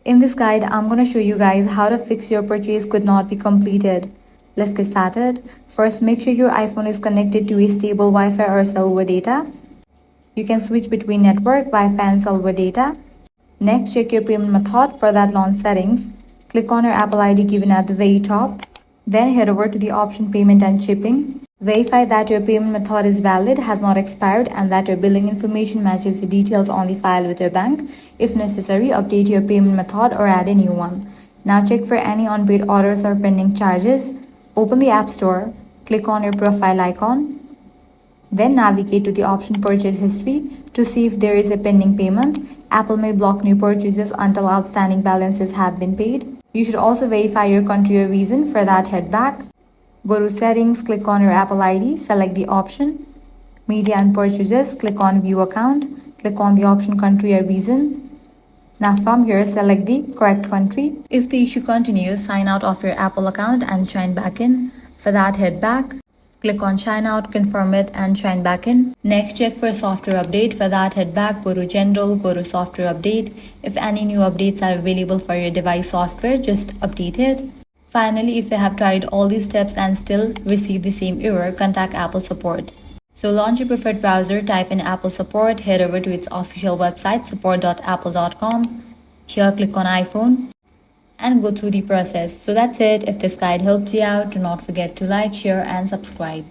In this guide, I'm going to show you guys how to fix your purchase could not be completed. Let's get started. First, make sure your iPhone is connected to a stable Wi-Fi or cellular data. You can switch between network, Wi-Fi and cellular data. Next, check your payment method. For that, launch settings. Click on your Apple ID given at the very top. Then head over to the option payment and shipping. Verify that your payment method is valid, has not expired, and that your billing information matches the details on the file with your bank. If necessary, update your payment method or add a new one. Now check for any unpaid orders or pending charges. Open the App Store, click on your profile icon. Then navigate to the option Purchase History to see if there is a pending payment. Apple may block new purchases until outstanding balances have been paid. You should also verify your country or region. For that, head back. Go to Settings, click on your Apple ID, select the option Media and Purchases, click on View Account, click on the option Country or Region. Now from here, select the correct country. If the issue continues, sign out of your Apple account and sign back in. For that, head back. Click on Sign Out, confirm it, and sign back in. Next, check for software update. For that, head back, go to General, go to Software Update. If any new updates are available for your device software, just update it. Finally, if you have tried all these steps and still receive the same error, contact Apple support. So launch your preferred browser, type in Apple support, head over to its official website, support.apple.com. Here, click on iPhone and go through the process. So that's it. If this guide helped you out, do not forget to like, share, and subscribe.